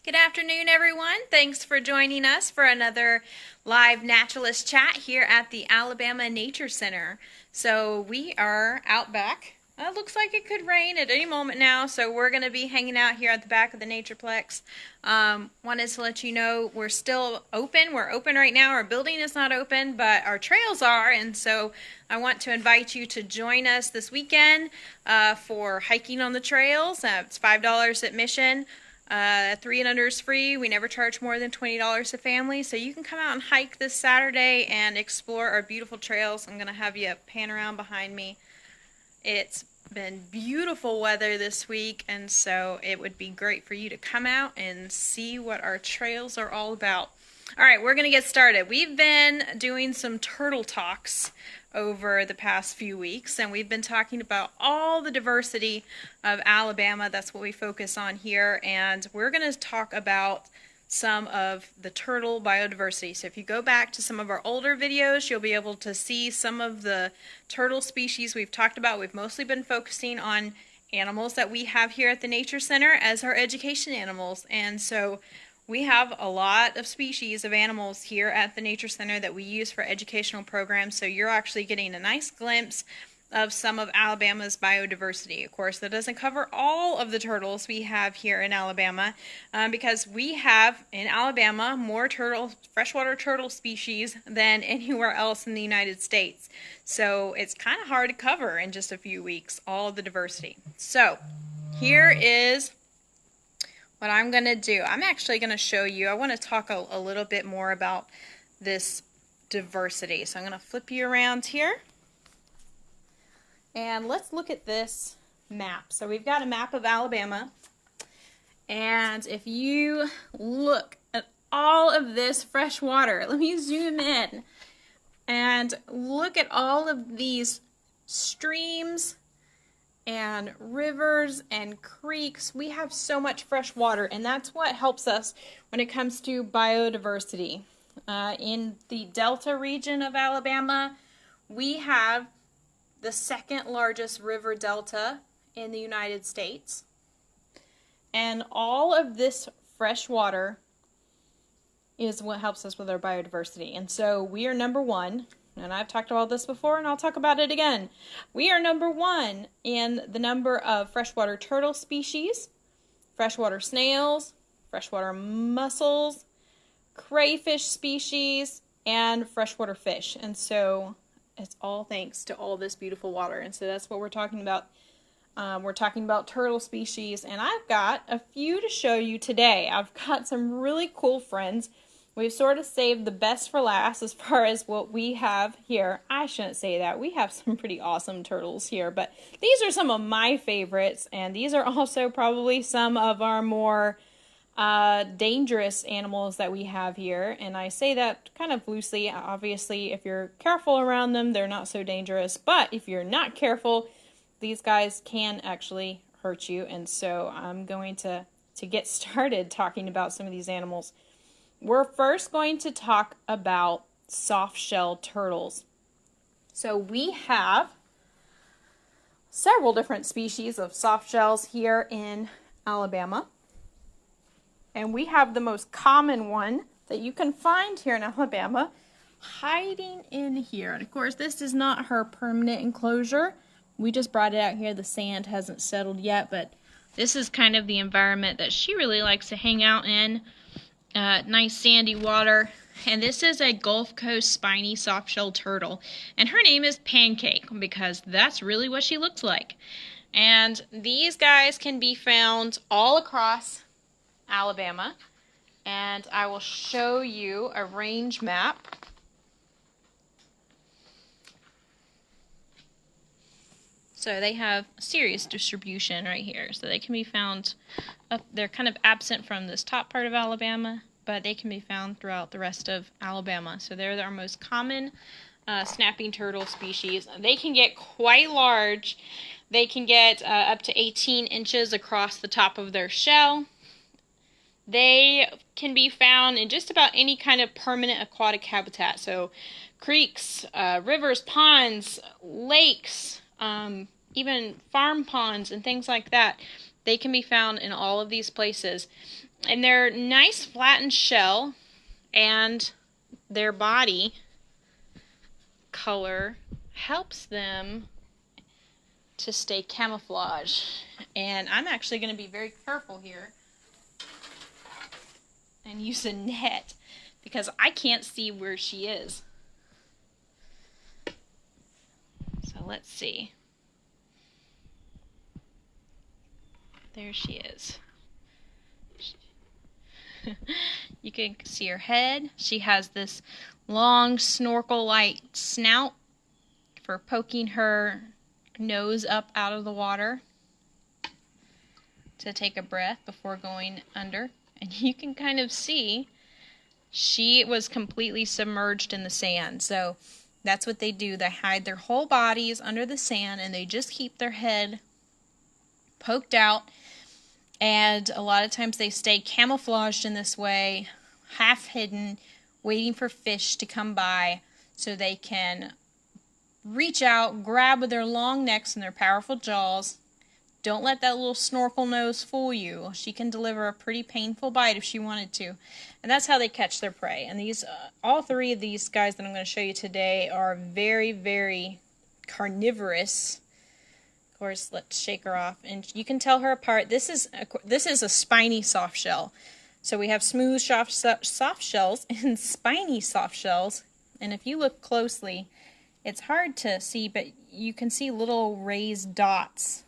Good afternoon, everyone. Thanks for joining us for another live naturalist chat here at the Alabama Nature Center. So we are out back. It looks like it could rain at any moment now, so we're going to be hanging out here at the back of the Natureplex. Wanted to let you know we're still open. We're open right now. Our building is not open, but our trails are, and so I want to invite you to join us this weekend for hiking on the trails. It's $5 admission. 3 and under is free. We never charge more than $20 a family, so you can come out and hike this Saturday and explore our beautiful trails. I'm going to have you pan around behind me. It's been beautiful weather this week, and so it would be great for you to come out and see what our trails are all about. All right, we're going to get started. We've been doing some turtle talks over the past few weeks, and we've been talking about all the diversity of Alabama. That's what we focus on here, and we're going to talk about some of the turtle biodiversity. So if you go back to some of our older videos, you'll be able to see some of the turtle species we've talked about. We've mostly been focusing on animals that we have here at the Nature Center as our education animals, and so we have a lot of species of animals here at the Nature Center that we use for educational programs, so you're actually getting a nice glimpse of some of Alabama's biodiversity. Of course, that doesn't cover all of the turtles we have here in Alabama, because we have in Alabama more freshwater turtle species than anywhere else in the United States. So it's kind of hard to cover in just a few weeks, all of the diversity. So here is what I'm going to do. I'm actually going to show you, I want to talk a little bit more about this diversity. So I'm going to flip you around here. And let's look at this map. So we've got a map of Alabama. And if you look at all of this fresh water, let me zoom in and look at all of these streams and rivers and creeks. We have so much fresh water, and that's what helps us when it comes to biodiversity. In the Delta region of Alabama, we have the second largest river delta in the United States. And all of this fresh water is what helps us with our biodiversity. And so we are number one. And I've talked about this before, and I'll talk about it again. We are number one in the number of freshwater turtle species, freshwater snails, freshwater mussels, crayfish species, and freshwater fish. And so it's all thanks to all this beautiful water. And so that's what we're talking about. We're talking about turtle species, and I've got a few to show you today. I've got some really cool friends. We've sort of saved the best for last as far as what we have here. I shouldn't say that. We have some pretty awesome turtles here, but these are some of my favorites, and these are also probably some of our more dangerous animals that we have here. And I say that kind of loosely. Obviously, if you're careful around them, they're not so dangerous. But if you're not careful, these guys can actually hurt you. And so I'm going to get started talking about some of these animals. We're first going to talk about soft-shell turtles. So we have several different species of soft-shells here in Alabama. And we have the most common one that you can find here in Alabama hiding in here. And of course, this is not her permanent enclosure. We just brought it out here. The sand hasn't settled yet, but this is kind of the environment that she really likes to hang out in. Nice sandy water, and this is a Gulf Coast spiny softshell turtle, and her name is Pancake because that's really what she looks like. And these guys can be found all across Alabama, and I will show you a range map. So they have serious distribution right here. So they can be found they're kind of absent from this top part of Alabama, but they can be found throughout the rest of Alabama. So they're our most common snapping turtle species. They can get quite large. They can get up to 18 inches across the top of their shell. They can be found in just about any kind of permanent aquatic habitat. So creeks, rivers, ponds, lakes, even farm ponds and things like that. They can be found in all of these places. And they're nice flattened shell, and their body color helps them to stay camouflage. And I'm actually going to be very careful here and use a net because I can't see where she is. So let's see. There she is. You can see her head. She has this long snorkel-like snout for poking her nose up out of the water to take a breath before going under. And you can kind of see she was completely submerged in the sand. So that's what they do. They hide their whole bodies under the sand and they just keep their head poked out. And a lot of times they stay camouflaged in this way, half hidden, waiting for fish to come by so they can reach out, grab with their long necks and their powerful jaws. Don't let that little snorkel nose fool you. She can deliver a pretty painful bite if she wanted to. And that's how they catch their prey. And these, all three of these guys that I'm going to show you today are very, very carnivorous. Of course, let's shake her off, and you can tell her apart. This is a spiny soft shell. So we have smooth soft shells and spiny soft shells. And if you look closely, it's hard to see, but you can see little raised dots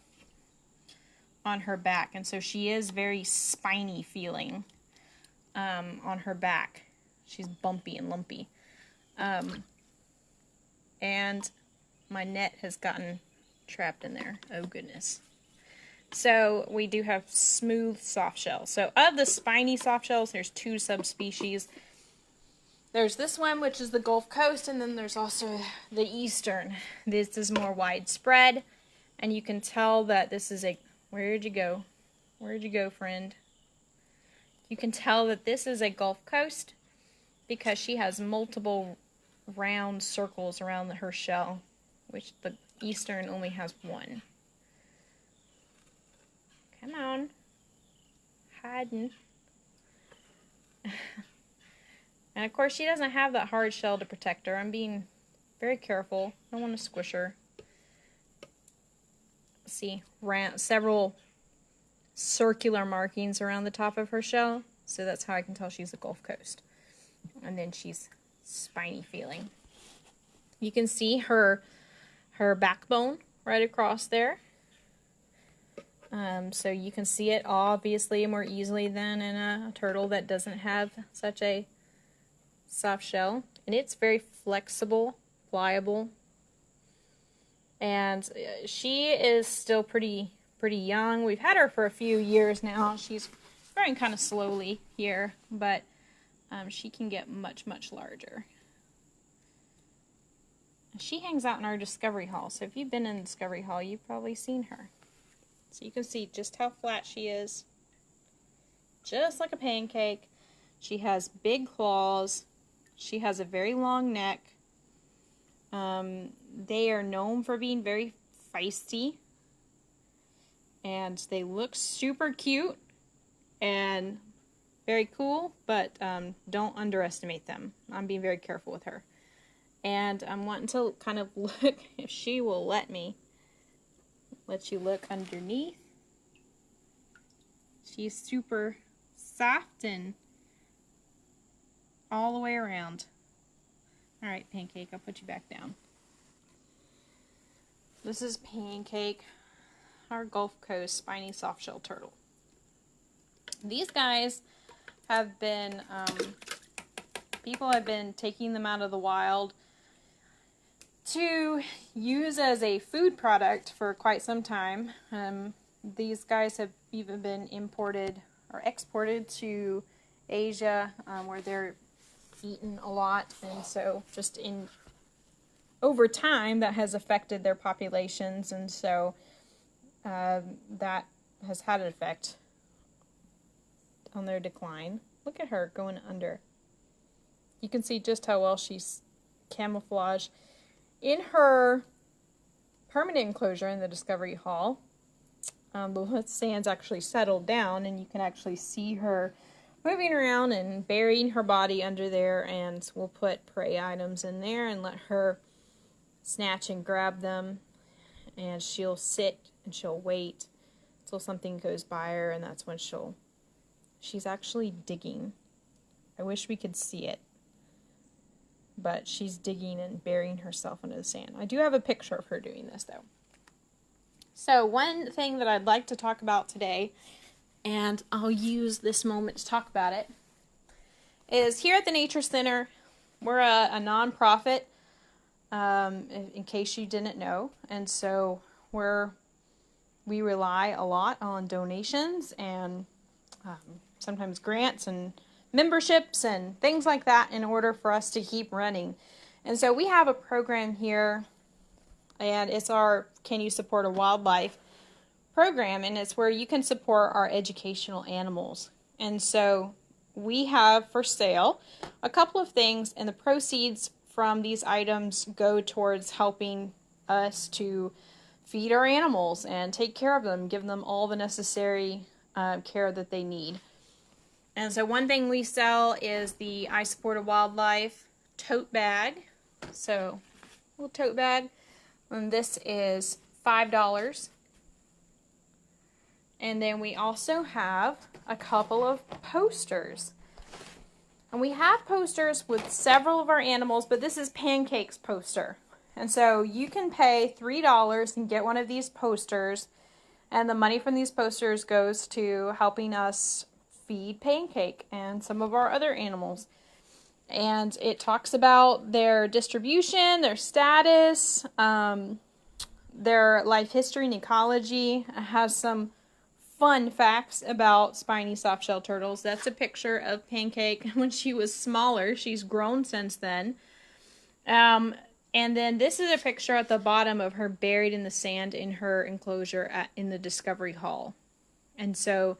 on her back, and so she is very spiny feeling on her back. She's bumpy and lumpy. And my net has gotten trapped in there. Oh goodness. So we do have smooth soft shells. So of the spiny soft shells, there's two subspecies. There's this one, which is the Gulf Coast, and then there's also the Eastern. This is more widespread, and you can tell that this is a... Where'd you go? Where'd you go, friend? You can tell that this is a Gulf Coast because she has multiple round circles around her shell, which the Eastern only has one. Come on. Hiding. And of course she doesn't have that hard shell to protect her. I'm being very careful. I don't want to squish her. See, several circular markings around the top of her shell. So that's how I can tell she's a Gulf Coast. And then she's spiny feeling. You can see her backbone right across there. So you can see it obviously more easily than in a turtle that doesn't have such a soft shell. And it's very flexible, pliable. And she is still pretty young. We've had her for a few years now. She's growing kind of slowly here, but she can get much, much larger. She hangs out in our Discovery Hall, so if you've been in Discovery Hall, you've probably seen her. So you can see just how flat she is. Just like a pancake. She has big claws. She has a very long neck. They are known for being very feisty. And they look super cute and very cool, but don't underestimate them. I'm being very careful with her. And I'm wanting to kind of look, if she will let me, let you look underneath. She's super soft and all the way around. Alright, Pancake, I'll put you back down. This is Pancake, our Gulf Coast spiny softshell turtle. These guys have been, people have been taking them out of the wild to use as a food product for quite some time. These guys have even been imported or exported to Asia, where they're eaten a lot, and so just over time that has affected their populations, and so that has had an effect on their decline. Look at her going under. You can see just how well she's camouflaged. In her permanent enclosure in the Discovery Hall, The sand's actually settled down, and you can actually see her moving around and burying her body under there, and we'll put prey items in there and let her snatch and grab them, and she'll sit and she'll wait until something goes by her, and that's when she's actually digging. I wish we could see it, but she's digging and burying herself under the sand. I do have a picture of her doing this, though. So one thing that I'd like to talk about today, and I'll use this moment to talk about it, is here at the Nature Center, we're a nonprofit, in case you didn't know, and so we rely a lot on donations and sometimes grants and memberships and things like that in order for us to keep running. And so we have a program here, and it's our Can You Support a Wildlife program, and it's where you can support our educational animals. And so we have for sale a couple of things, and the proceeds from these items go towards helping us to feed our animals and take care of them, give them all the necessary care that they need. And so one thing we sell is the I Support a Wildlife tote bag. So, little tote bag. And this is $5. And then we also have a couple of posters. And we have posters with several of our animals, but this is Pancake's poster. And so you can pay $3 and get one of these posters, and the money from these posters goes to helping us feed Pancake and some of our other animals. And it talks about their distribution, their status, their life history and ecology. It has some fun facts about spiny softshell turtles. That's a picture of Pancake when she was smaller. She's grown since then. And then this is a picture at the bottom of her buried in the sand in her enclosure in the Discovery Hall. And so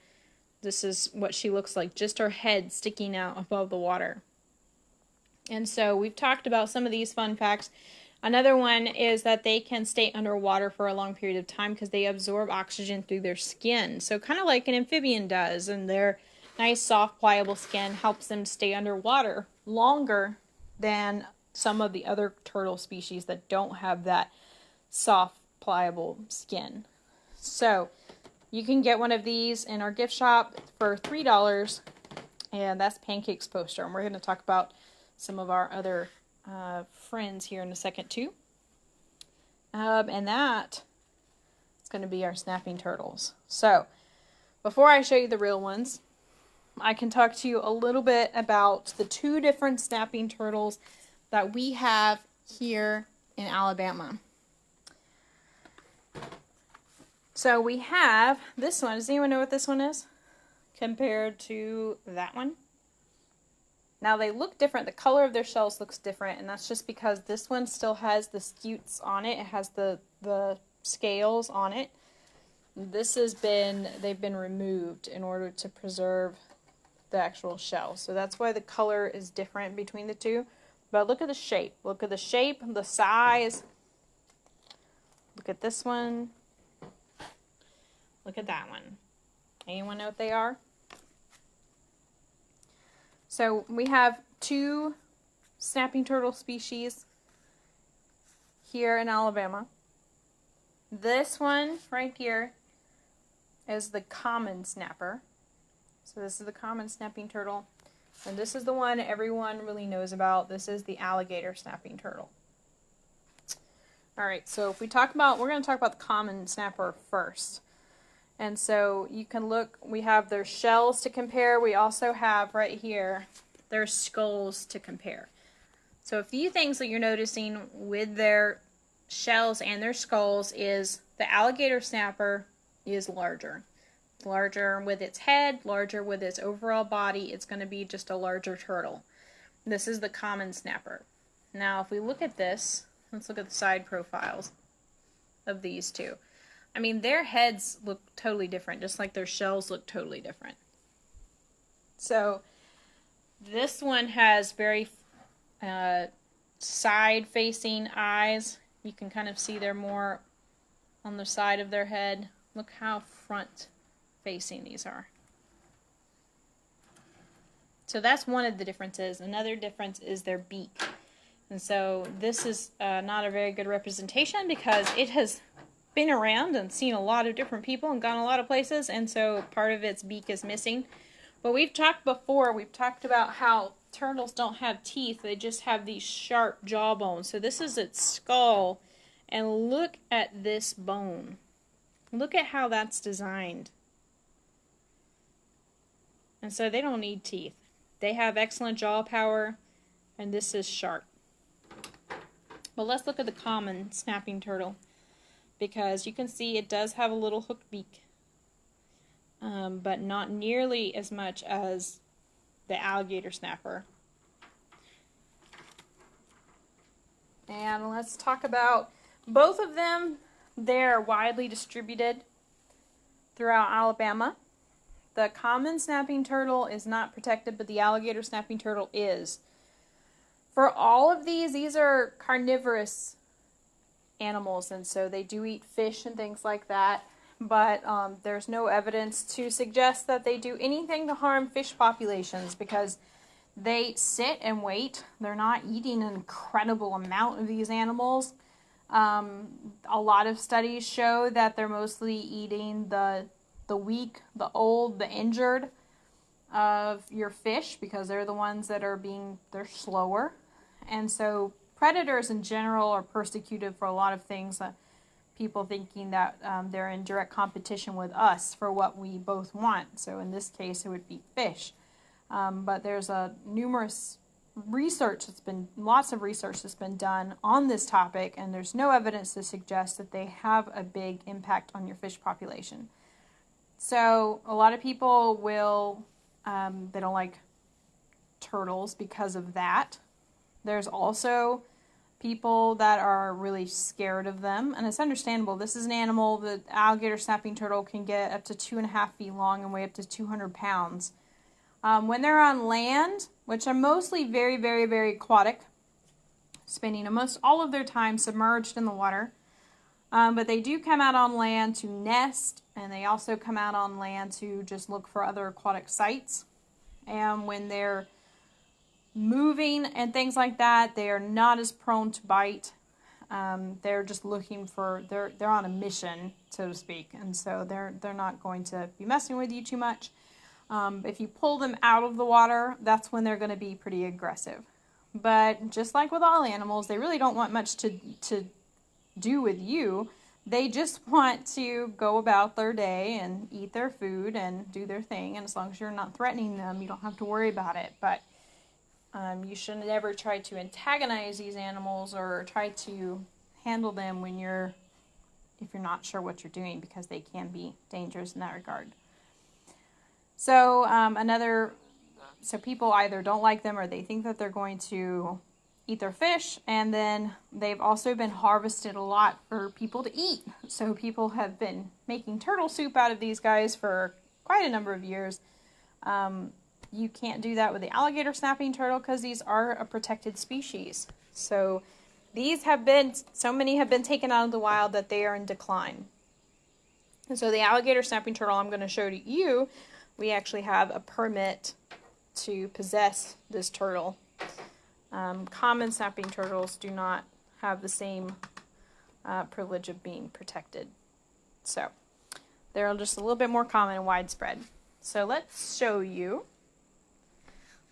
this is what she looks like, just her head sticking out above the water. And so we've talked about some of these fun facts. Another one is that they can stay underwater for a long period of time because they absorb oxygen through their skin. So kind of like an amphibian does, and their nice, soft, pliable skin helps them stay underwater longer than some of the other turtle species that don't have that soft, pliable skin. So you can get one of these in our gift shop for $3, and that's Pancake's poster. And we're going to talk about some of our other friends here in a second too. And that is going to be our snapping turtles. So before I show you the real ones, I can talk to you a little bit about the two different snapping turtles that we have here in Alabama. So we have this one. Does anyone know what this one is compared to that one? Now they look different. The color of their shells looks different, and that's just because this one still has the scutes on it. It has the scales on it. They've been removed in order to preserve the actual shell. So that's why the color is different between the two. But look at the shape. Look at the shape, the size. Look at this one. Look at that one. Anyone know what they are? So we have two snapping turtle species here in Alabama. This one right here is the common snapper. So this is the common snapping turtle. And this is the one everyone really knows about. This is the alligator snapping turtle. Alright, so if we're going to talk about the common snapper first. And so you can look, we have their shells to compare. We also have right here their skulls to compare. So a few things that you're noticing with their shells and their skulls is the alligator snapper is larger. Larger with its head, larger with its overall body. It's going to be just a larger turtle. This is the common snapper. Now if we look at this, let's look at the side profiles of these two. I mean, their heads look totally different, just like their shells look totally different. So, this one has very side-facing eyes. You can kind of see they're more on the side of their head. Look how front facing these are. So that's one of the differences. Another difference is their beak. And so this is not a very good representation because it has been around and seen a lot of different people and gone a lot of places, and so part of its beak is missing. But we've talked about how turtles don't have teeth, they just have these sharp jaw bones. So this is its skull, and look at this bone. Look at how that's designed. And so they don't need teeth. They have excellent jaw power, and this is sharp. But let's look at the common snapping turtle, because you can see it does have a little hooked beak, but not nearly as much as the alligator snapper. And let's talk about both of them. They're widely distributed throughout Alabama. The common snapping turtle is not protected, but the alligator snapping turtle is. For all of these are carnivorous animals, and so they do eat fish and things like that, but there's no evidence to suggest that they do anything to harm fish populations because they sit and wait. They're not eating an incredible amount of these animals. A lot of studies show that they're mostly eating the weak, the old, the injured of your fish because they're the ones that they're slower. And so predators in general are persecuted for a lot of things. People thinking that they're in direct competition with us for what we both want. So in this case, it would be fish. But there's lots of research that's been done on this topic, and there's no evidence to suggest that they have a big impact on your fish population. So a lot of people they don't like turtles because of that. There's also people that are really scared of them, and it's understandable. This is an animal, the alligator snapping turtle can get up to 2.5 feet long and weigh up to 200 pounds. When they're on land, which are mostly very, very, very aquatic, spending almost all of their time submerged in the water, but they do come out on land to nest, and they also come out on land to just look for other aquatic sites. And when they're moving and things like that, they are not as prone to bite. They're just they're on a mission, so to speak, and so they're not going to be messing with you too much. If you pull them out of the water, that's when they're going to be pretty aggressive. But just like with all animals, they really don't want much to do with you. They just want to go about their day and eat their food and do their thing, and as long as you're not threatening them, you don't have to worry about it. But you should never try to antagonize these animals or try to handle them if you're not sure what you're doing, because they can be dangerous in that regard. So so people either don't like them or they think that they're going to eat their fish, and then they've also been harvested a lot for people to eat. So people have been making turtle soup out of these guys for quite a number of years. You can't do that with the alligator snapping turtle because these are a protected species. So so many have been taken out of the wild that they are in decline. And so the alligator snapping turtle I'm going to show to you, we actually have a permit to possess this turtle. Common snapping turtles do not have the same privilege of being protected. So they're just a little bit more common and widespread. So let's show you.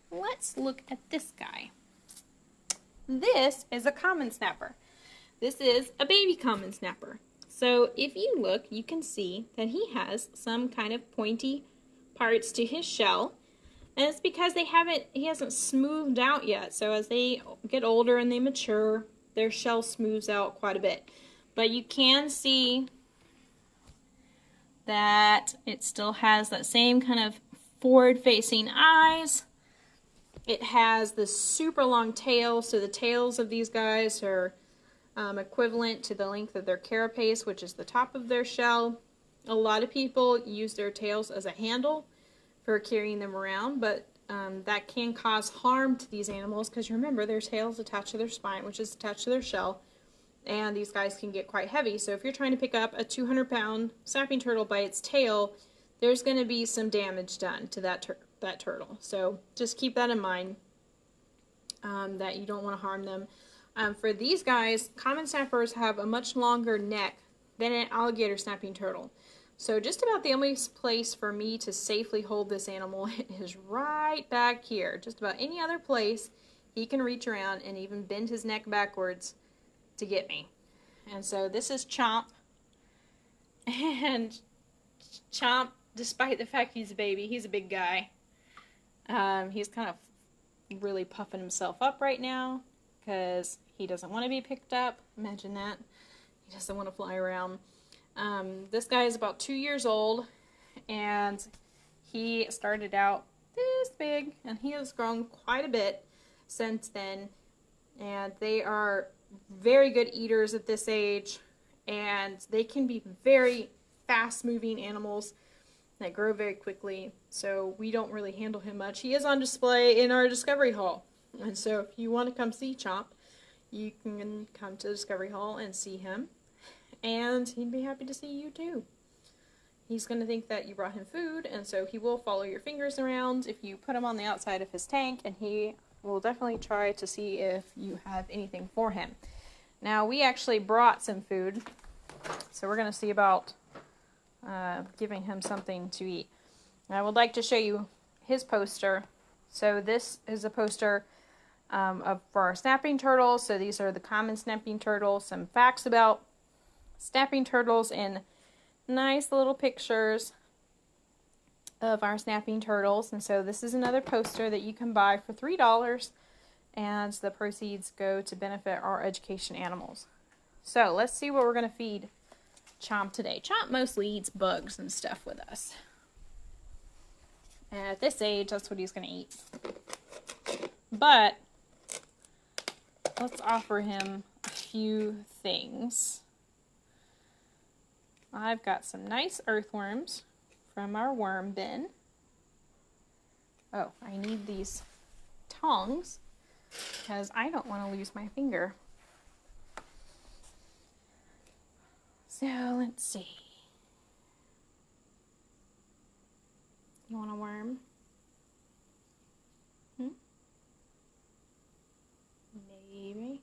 Let's look at this guy. This is a common snapper. This is a baby common snapper. So if you look, you can see that he has some kind of pointy parts to his shell. And it's because he hasn't smoothed out yet. So as they get older and they mature, their shell smooths out quite a bit. But you can see that it still has that same kind of forward-facing eyes. It has this super long tail, so the tails of these guys are equivalent to the length of their carapace, which is the top of their shell. A lot of people use their tails as a handle for carrying them around, but that can cause harm to these animals because remember, their tail is attached to their spine, which is attached to their shell, and these guys can get quite heavy. So if you're trying to pick up a 200-pound snapping turtle by its tail, there's going to be some damage done to that turtle. So just keep that in mind, that you don't want to harm them. For these guys, common snappers have a much longer neck than an alligator snapping turtle. So just about the only place for me to safely hold this animal is right back here. Just about any other place he can reach around and even bend his neck backwards to get me. And so this is Chomp. And Chomp, despite the fact he's a baby, he's a big guy. He's kind of really puffing himself up right now because he doesn't want to be picked up. Imagine that. He doesn't want to fly around. This guy is about 2 years old, and he started out this big, and he has grown quite a bit since then. And they are very good eaters at this age, and they can be very fast-moving animals that grow very quickly, so we don't really handle him much. He is on display in our Discovery Hall, and so if you want to come see Chomp, you can come to the Discovery Hall and see him, and he'd be happy to see you too. He's going to think that you brought him food, and so he will follow your fingers around if you put him on the outside of his tank, and he will definitely try to see if you have anything for him. Now, we actually brought some food, so we're going to see about giving him something to eat. I would like to show you his poster. So this is a poster for our snapping turtles. So these are the common snapping turtles, some facts about snapping turtles, and nice little pictures of our snapping turtles. And so this is another poster that you can buy for $3, and the proceeds go to benefit our education animals. So let's see what we're going to feed Chomp today. Chomp mostly eats bugs and stuff with us. And at this age, that's what he's going to eat. But let's offer him a few things. I've got some nice earthworms from our worm bin. Oh, I need these tongs because I don't want to lose my finger. So, let's see. You want a worm? Maybe.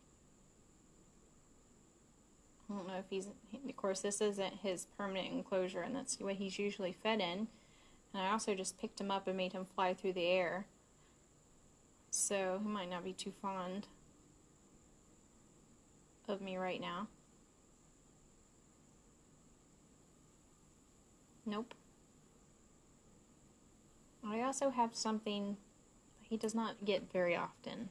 I don't know if he's... Of course, this isn't his permanent enclosure, and that's what he's usually fed in. And I also just picked him up and made him fly through the air. So, he might not be too fond of me right now. Nope. I also have something he does not get very often.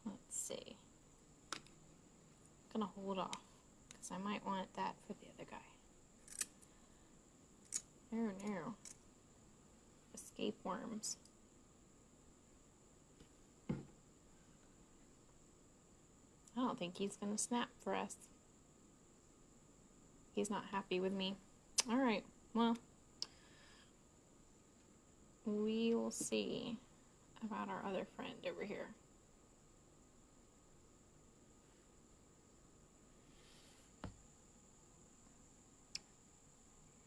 Let's see. I'm gonna hold off because I might want that for the other guy. Oh no. Escape worms. I don't think he's going to snap for us. He's not happy with me. Alright, well, we will see about our other friend over here.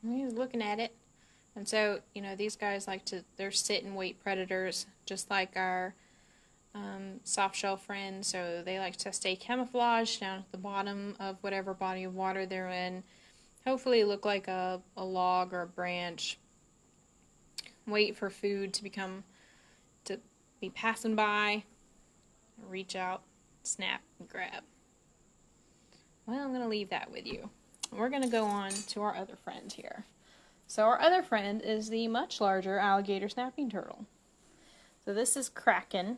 He's looking at it. And so, you know, these guys like to, they're sit and wait predators, just like our softshell friends, so they like to stay camouflaged down at the bottom of whatever body of water they're in. Hopefully look like a log or a branch. Wait for food to be passing by. Reach out, snap, and grab. Well, I'm going to leave that with you. We're going to go on to our other friend here. So our other friend is the much larger alligator snapping turtle. So this is Kraken,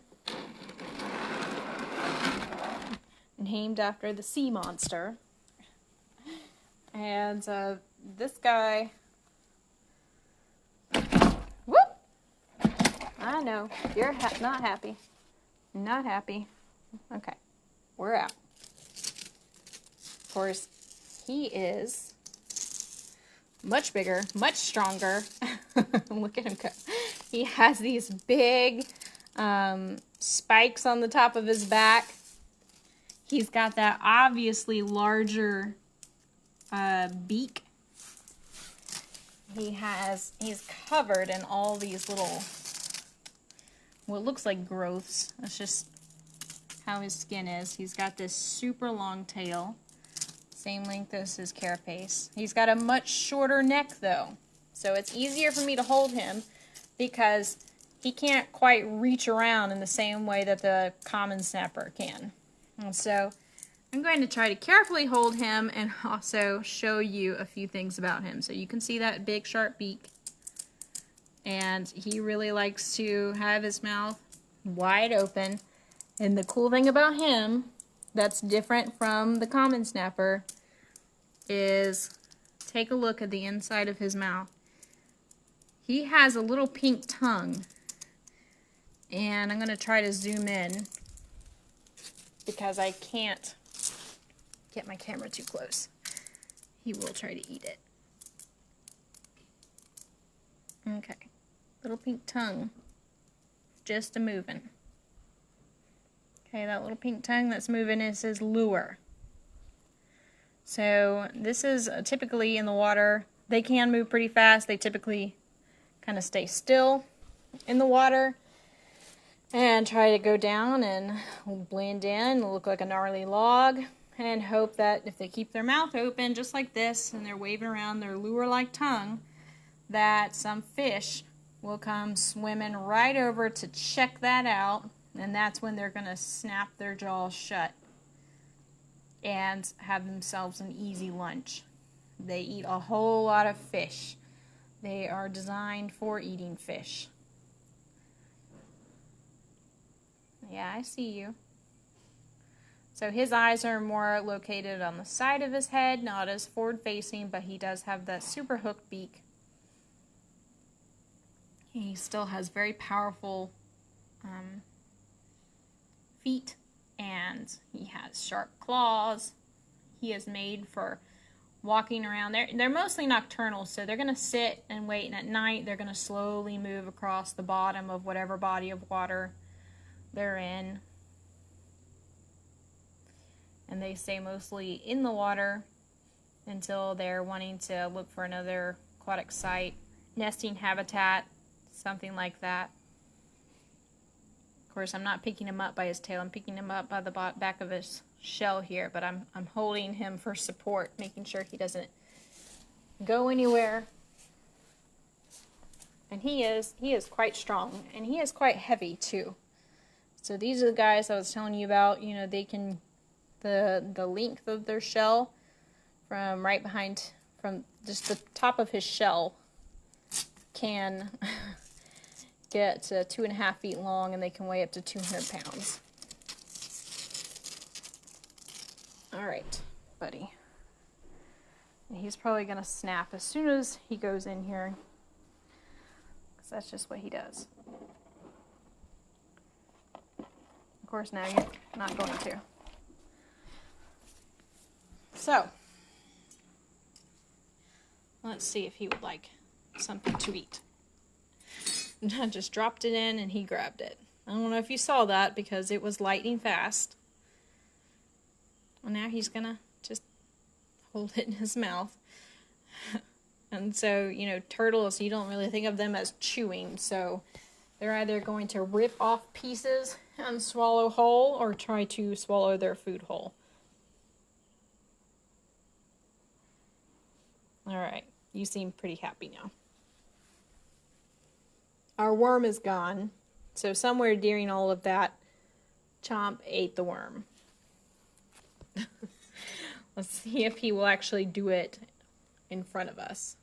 named after the sea monster. And this guy, whoop! I know, you're not happy. Not happy. Okay, we're out. Of course, he is much bigger, much stronger. Look at him go. He has these big spikes on the top of his back. He's got that obviously larger beak. He's covered in all these little, what looks like growths. That's just how his skin is. He's got this super long tail, same length as his carapace. He's got a much shorter neck though, so it's easier for me to hold him because he can't quite reach around in the same way that the common snapper can. And so I'm going to try to carefully hold him and also show you a few things about him. So you can see that big sharp beak, and he really likes to have his mouth wide open. And the cool thing about him that's different from the common snapper is, take a look at the inside of his mouth. He has a little pink tongue, and I'm going to try to zoom in because I can't get my camera too close. He will try to eat it. Okay, little pink tongue, just a moving. Okay, that little pink tongue that's moving is his lure. So this is typically in the water. They can move pretty fast. They typically kind of stay still in the water and try to go down and blend in, look like a gnarly log, and hope that if they keep their mouth open just like this and they're waving around their lure-like tongue, that some fish will come swimming right over to check that out, and that's when they're going to snap their jaws shut and have themselves an easy lunch. They eat a whole lot of fish. They are designed for eating fish. Yeah, I see you. So his eyes are more located on the side of his head, not as forward facing, but he does have that super hooked beak. He still has very powerful feet, and he has sharp claws. He is made for walking around. They're mostly nocturnal, so they're going to sit and wait, and at night they're going to slowly move across the bottom of whatever body of water they're in. And they stay mostly in the water until they're wanting to look for another aquatic site, nesting habitat, something like that. Of course, I'm not picking him up by his tail. I'm picking him up by the back of his shell here, but I'm holding him for support, making sure he doesn't go anywhere. And he is quite strong, and he is quite heavy too. So these are the guys I was telling you about. You know, they can, the length of their shell from right behind, from just the top of his shell can get 2.5 feet long, and they can weigh up to 200 pounds. All right, buddy. And he's probably going to snap as soon as he goes in here, because that's just what he does. Of course, now you're not going to. So, let's see if he would like something to eat. I just dropped it in and he grabbed it. I don't know if you saw that because it was lightning fast. Well, now he's gonna just hold it in his mouth. And so, you know, turtles, you don't really think of them as chewing, so they're either going to rip off pieces and swallow whole or try to swallow their food whole. Alright, you seem pretty happy now. Our worm is gone, so somewhere during all of that, Chomp ate the worm. Let's see if he will actually do it in front of us.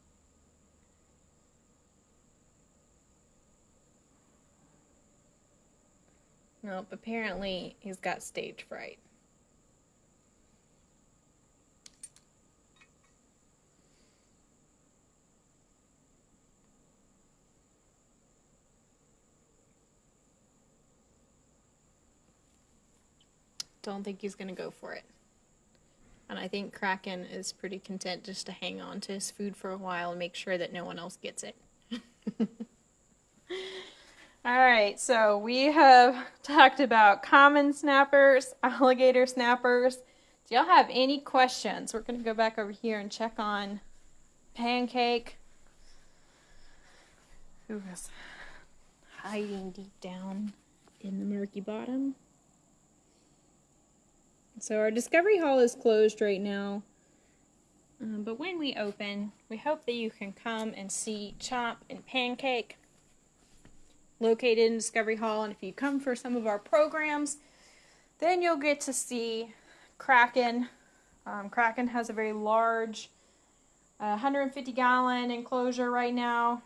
Nope, apparently he's got stage fright. Don't think he's gonna go for it. And I think Kraken is pretty content just to hang on to his food for a while and make sure that no one else gets it. Alright, so we have talked about common snappers, alligator snappers. Do y'all have any questions? We're going to go back over here and check on Pancake, who was hiding deep down in the murky bottom. So our Discovery Hall is closed right now, but when we open, we hope that you can come and see Chomp and Pancake located in Discovery Hall. And if you come for some of our programs, then you'll get to see Kraken. Kraken has a very large 150-gallon enclosure right now,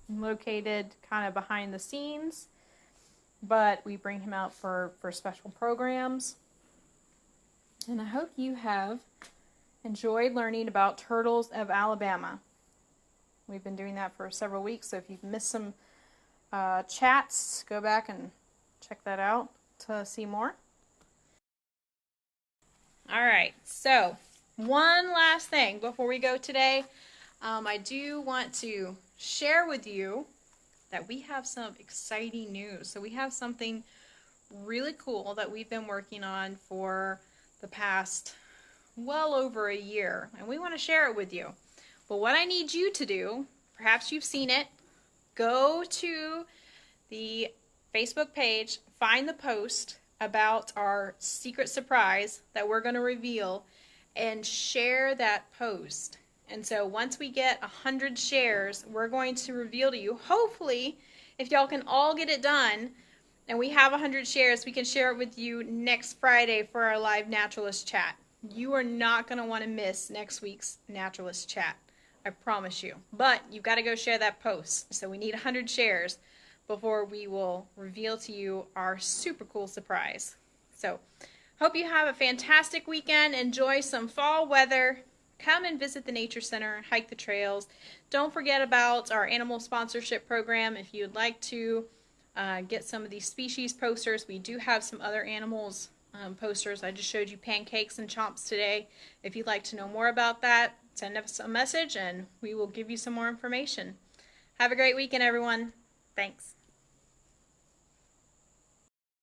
located kind of behind the scenes, but we bring him out for special programs. And I hope you have enjoyed learning about turtles of Alabama. We've been doing that for several weeks, so if you've missed some chats, go back and check that out to see more. Alright, so one last thing before we go today. I do want to share with you that we have some exciting news. So we have something really cool that we've been working on for the past well over a year, and we want to share it with you. But what I need you to do, perhaps you've seen it, go to the Facebook page, find the post about our secret surprise that we're going to reveal, and share that post. And so once we get 100 shares, we're going to reveal to you, hopefully, if y'all can all get it done, and we have 100 shares, we can share it with you next Friday for our live Naturalist chat. You are not going to want to miss next week's Naturalist chat. I promise you. But you've got to go share that post. So we need 100 shares before we will reveal to you our super cool surprise. So hope you have a fantastic weekend. Enjoy some fall weather. Come and visit the Nature Center, hike the trails. Don't forget about our animal sponsorship program. If you'd like to get some of these species posters, we do have some other animals posters. I just showed you Pancakes and Chomps today. If you'd like to know more about that, send us a message and we will give you some more information. Have a great weekend, everyone. Thanks.